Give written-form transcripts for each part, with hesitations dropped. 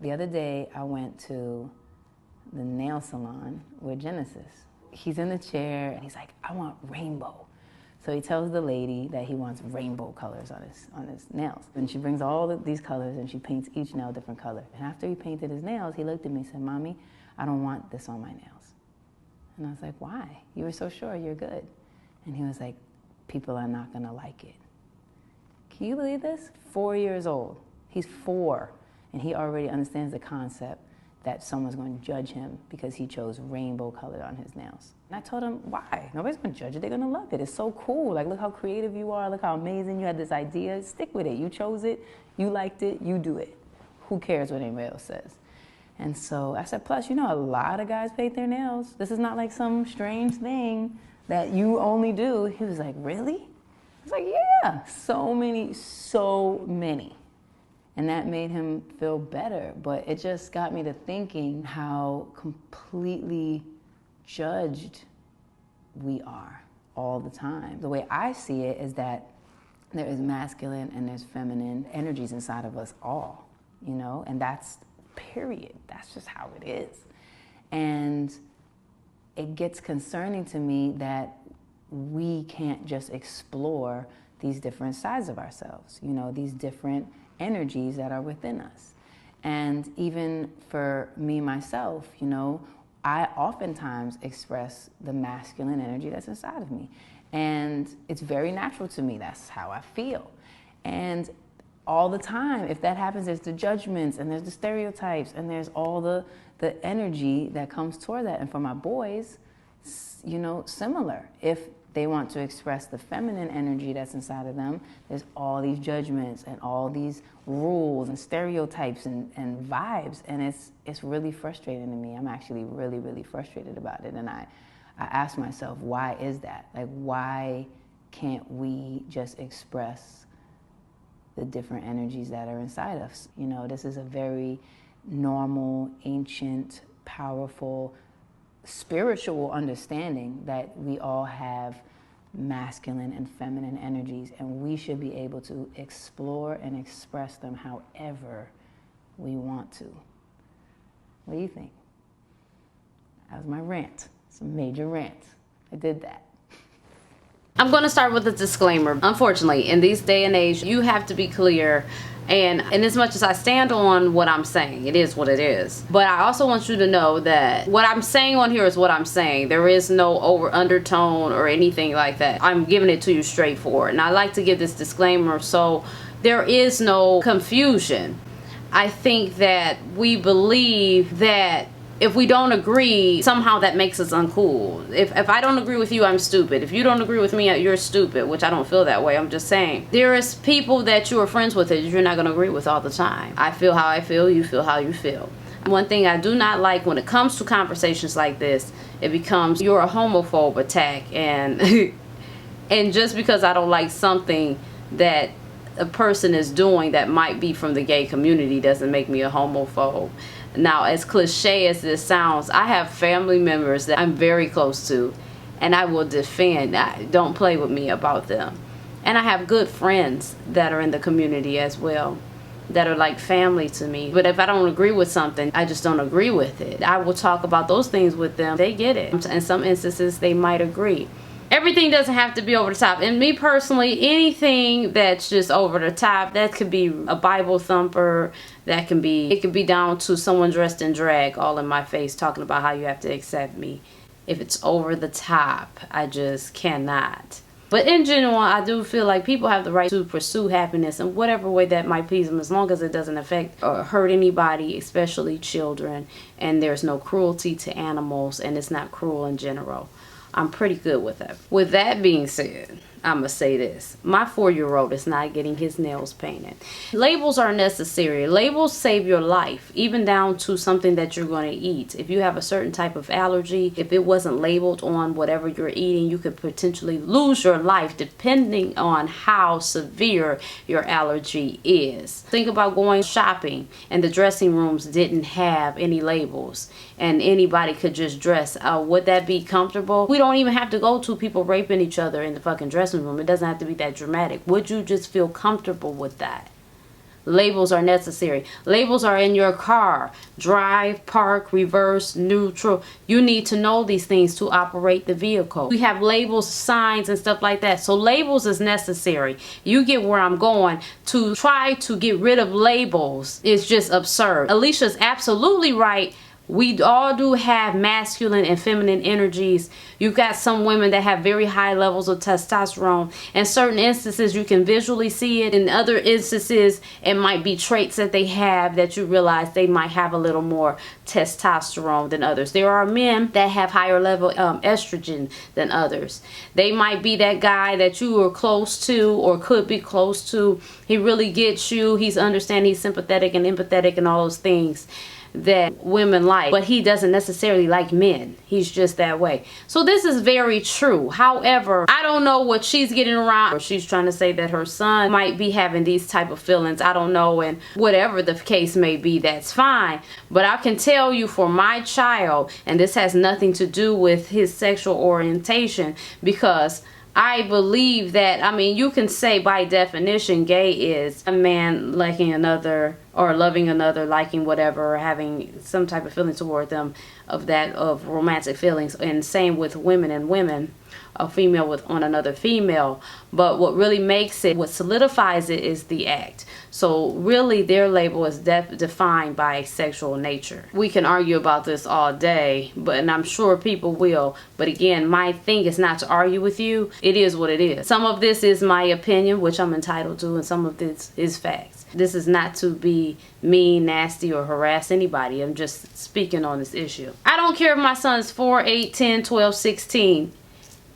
The other day, I went to the nail salon with Genesis. He's in the chair, and he's like, I want rainbow. So he tells the lady that he wants rainbow colors on his nails. And she brings all these colors, and she paints each nail a different color. And after he painted his nails, he looked at me and said, Mommy, I don't want this on my nails. And I was like, why? You were so sure you're good. And he was like, people are not gonna like it. Can you believe this? 4 years old. He's 4. And he already understands the concept that someone's going to judge him because he chose rainbow color on his nails. And I told him, why? Nobody's going to judge it. They're going to love it. It's so cool. Like, look how creative you are. Look how amazing you had this idea. Stick with it. You chose it. You liked it. You do it. Who cares what anybody else says? And so I said, plus, you know, a lot of guys paint their nails. This is not like some strange thing that you only do. He was like, really? I was like, yeah, so many. And that made him feel better. But it just got me to thinking how completely judged we are all the time. The way I see it is that there is masculine and there's feminine energies inside of us all, you know? And that's period. That's just how it is. And it gets concerning to me that we can't just explore these different sides of ourselves, you know, these different energies that are within us. And even for me, myself, you know, I oftentimes express the masculine energy that's inside of me. And it's very natural to me. That's how I feel. And all the time, if that happens, there's the judgments and there's the stereotypes and there's all the energy that comes toward that. And for my boys, you know, similar. If they want to express the feminine energy that's inside of them, there's all these judgments and all these rules and stereotypes and vibes, and it's really frustrating to me. I'm actually really frustrated about it, and I ask myself, why is that? Like, why can't we just express the different energies that are inside us? You know, this is a very normal, ancient, powerful, spiritual understanding that we all have masculine and feminine energies, and we should be able to explore and express them however we want to. What do you think? That was my rant. It's a major rant. I did that. I'm going to start with a disclaimer. Unfortunately, in this day and age, you have to be clear. And as much as I stand on what I'm saying, it is what it is. But I also want you to know that what I'm saying on here is what I'm saying. There is no undertone or anything like that. I'm giving it to you straightforward. And I like to give this disclaimer so there is no confusion. I think that we believe that if we don't agree, somehow that makes us uncool. If I don't agree with you, I'm stupid. If you don't agree with me, you're stupid, which I don't feel that way. I'm just saying. There is people that you are friends with that you're not going to agree with all the time. I feel how I feel, you feel how you feel. One thing I do not like when it comes to conversations like this, it becomes you're a homophobe attack. And, and just because I don't like something that a person is doing that might be from the gay community doesn't make me a homophobe. Now, as cliche as this sounds, I have family members that I'm very close to, and I will defend. Don't play with me about them. And I have good friends that are in the community as well, that are like family to me. But if I don't agree with something, I just don't agree with it. I will talk about those things with them. They get it. In some instances, they might agree. Everything doesn't have to be over the top. And me personally, anything that's just over the top, that could be a Bible thumper, it could be down to someone dressed in drag all in my face talking about how you have to accept me. If it's over the top, I just cannot. But in general, I do feel like people have the right to pursue happiness in whatever way that might please them, as long as it doesn't affect or hurt anybody, especially children, and there's no cruelty to animals, and it's not cruel in general. I'm pretty good with that. With that being said, I'm gonna say this. My 4-year-old is not getting his nails painted. Labels are necessary. Labels save your life, even down to something that you're going to eat. If you have a certain type of allergy, if it wasn't labeled on whatever you're eating, you could potentially lose your life depending on how severe your allergy is. Think about going shopping and the dressing rooms didn't have any labels and anybody could just dress. Would that be comfortable? We don't even have to go to people raping each other in the fucking dressing room. It doesn't have to be that dramatic. Would you just feel comfortable with that? Labels are necessary. Labels are in your car. Drive, park, reverse, neutral. You need to know these things to operate the vehicle. We have labels, signs, and stuff like that. So labels is necessary. You get where I'm going. To try to get rid of labels is just absurd. Alicia's absolutely right. We all do have masculine and feminine energies. You've got some women that have very high levels of testosterone. In certain instances, you can visually see it. In other instances, it might be traits that they have that you realize they might have a little more testosterone than others. There are men that have higher level estrogen than others. They might be that guy that you are close to or could be close to. He really gets you. He's understanding, he's sympathetic and empathetic and all those things that women like, but he doesn't necessarily like men. He's just that way. So this is very true. However, I don't know what she's getting around, or she's trying to say that her son might be having these type of feelings. I don't know, and whatever the case may be, that's fine. But I can tell you for my child, and this has nothing to do with his sexual orientation, because I believe that, I mean, you can say by definition gay is a man liking another or loving another, liking whatever, or having some type of feeling toward them of romantic feelings. And same with women and women, a female on another female. But what really makes it, what solidifies it, is the act. So really their label is defined by sexual nature. We can argue about this all day, and I'm sure people will. But again, my thing is not to argue with you. It is what it is. Some of this is my opinion, which I'm entitled to, and some of this is facts. This is not to be mean, nasty, or harass anybody. I'm just speaking on this issue. I don't care if my son's 4, 8, 10, 12, 16.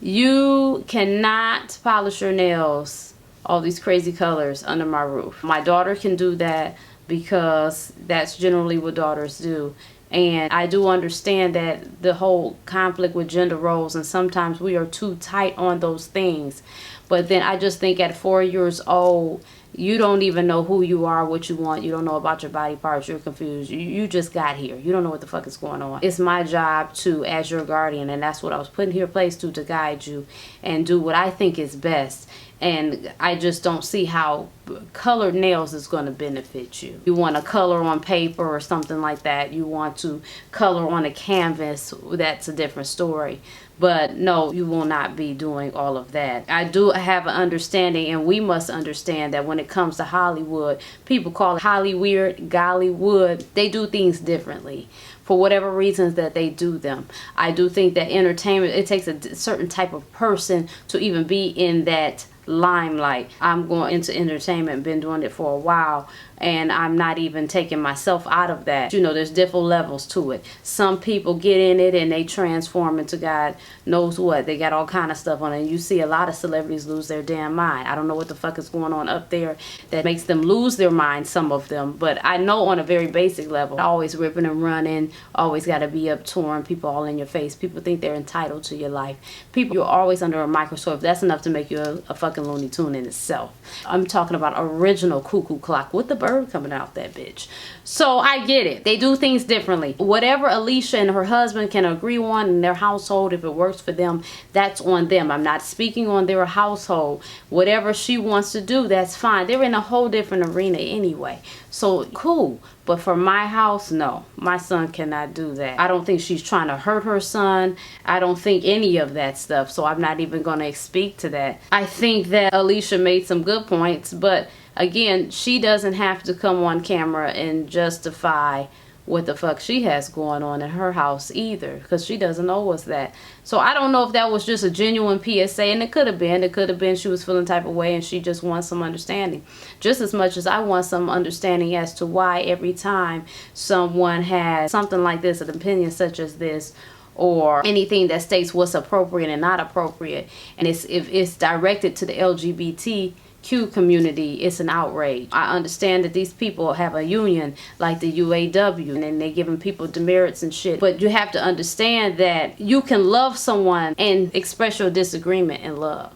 You cannot polish your nails all these crazy colors under my roof. My daughter can do that because that's generally what daughters do. And I do understand that the whole conflict with gender roles, and sometimes we are too tight on those things. But then I just think at 4 years old, you don't even know who you are, what you want. You don't know about your body parts. You're confused. You just got here. You don't know what the fuck is going on. It's my job to, as your guardian, and that's what I was put in here place to guide you and do what I think is best. And I just don't see how colored nails is going to benefit you. You want to color on paper or something like that. You want to color on a canvas. That's a different story. But no, you will not be doing all of that. I do have an understanding, and we must understand that when it comes to Hollywood, people call it Hollyweird, Gollywood. They do things differently for whatever reasons that they do them. I do think that entertainment, it takes a certain type of person to even be in that limelight. I'm going into entertainment, been doing it for a while, and I'm not even taking myself out of that. You know, there's different levels to it. Some people get in it and they transform into God knows what. They got all kind of stuff on it. And you see a lot of celebrities lose their damn mind. I don't know what the fuck is going on up there that makes them lose their mind, some of them. But I know on a very basic level, always ripping and running, always got to be up touring, people all in your face. People think they're entitled to your life. People, you're always under a microscope. That's enough to make you a fucking Looney Tune in itself. I'm talking about original cuckoo clock with the bird coming out that bitch. So I get it. They do things differently. Whatever Alicia and her husband can agree on in their household, if it works for them, that's on them. I'm not speaking on their household. Whatever she wants to do, that's fine. They're in a whole different arena anyway. So cool. But for my house, no. My son cannot do that. I don't think she's trying to hurt her son. I don't think any of that stuff. So I'm not even going to speak to that. I think that Alicia made some good points. But again, she doesn't have to come on camera and justify what the fuck she has going on in her house either, because she doesn't know what's that. So I don't know if that was just a genuine PSA, and it could have been she was feeling type of way and she just wants some understanding, just as much as I want some understanding as to why every time someone has something like this, an opinion such as this, or anything that states what's appropriate and not appropriate, and if it's directed to the LGBTQ community, it's an outrage. I understand that these people have a union like the UAW and they're giving people demerits and shit, but you have to understand that you can love someone and express your disagreement in love.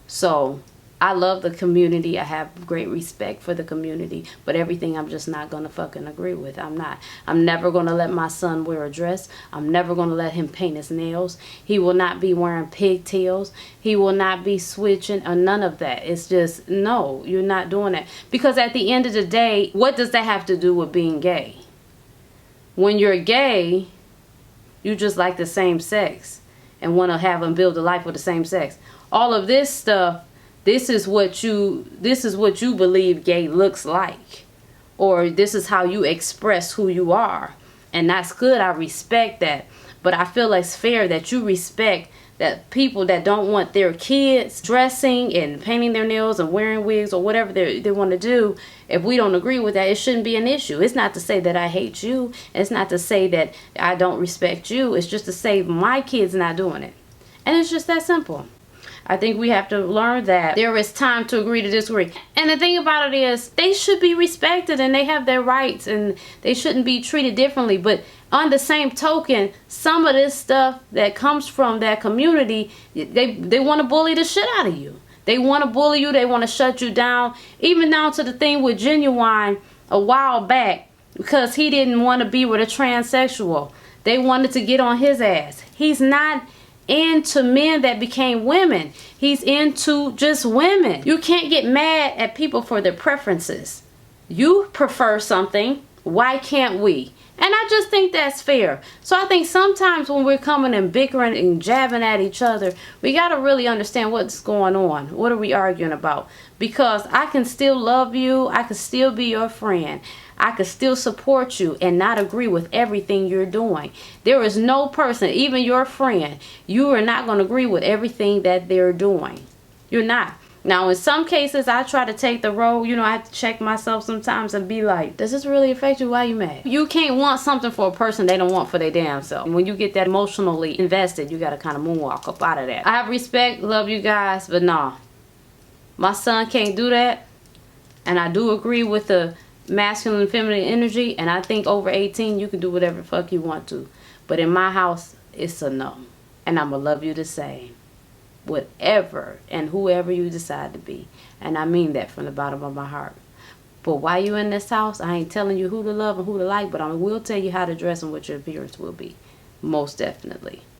So I love the community. I have great respect for the community, but everything I'm just not gonna fucking agree with. I'm not. I'm never gonna let my son wear a dress. I'm never gonna let him paint his nails. He will not be wearing pigtails. He will not be switching or none of that. It's just, no, you're not doing that. Because at the end of the day, what does that have to do with being gay? When you're gay, you just like the same sex and want to have and build a life with the same sex. All of this stuff, this is what you believe gay looks like, or this is how you express who you are, and that's good. I respect that, but I feel it's fair that you respect that people that don't want their kids dressing and painting their nails and wearing wigs or whatever they want to do. If we don't agree with that, it shouldn't be an issue. It's not to say that I hate you. It's not to say that I don't respect you. It's just to say my kid's not doing it, and it's just that simple. I think we have to learn that there is time to agree to disagree. And the thing about it is, they should be respected and they have their rights and they shouldn't be treated differently. But on the same token, some of this stuff that comes from that community, they want to bully the shit out of you. They want to bully you. They want to shut you down. Even down to the thing with Genuine a while back, because he didn't want to be with a transsexual. They wanted to get on his ass. He's not into men that became women. He's into just women. You can't get mad at people for their preferences. You prefer something, why can't we? And I just think that's fair. So I think sometimes when we're coming and bickering and jabbing at each other, we got to really understand what's going on. What are we arguing about? Because I can still love you. I can still be your friend. I could still support you and not agree with everything you're doing. There is no person, even your friend, you are not going to agree with everything that they're doing. You're not. Now, in some cases, I try to take the road. You know, I have to check myself sometimes and be like, does this really affect you? Why are you mad? You can't want something for a person they don't want for their damn self. When you get that emotionally invested, you got to kind of moonwalk up out of that. I have respect, love you guys, but nah. My son can't do that. And I do agree with the masculine and feminine energy, and I think over 18 you can do whatever the fuck you want to, but in my house it's a no, and I'm gonna love you the same, whatever and whoever you decide to be, and I mean that from the bottom of my heart. But while you in this house, I ain't telling you who to love and who to like, but I will tell you how to dress and what your appearance will be, most definitely.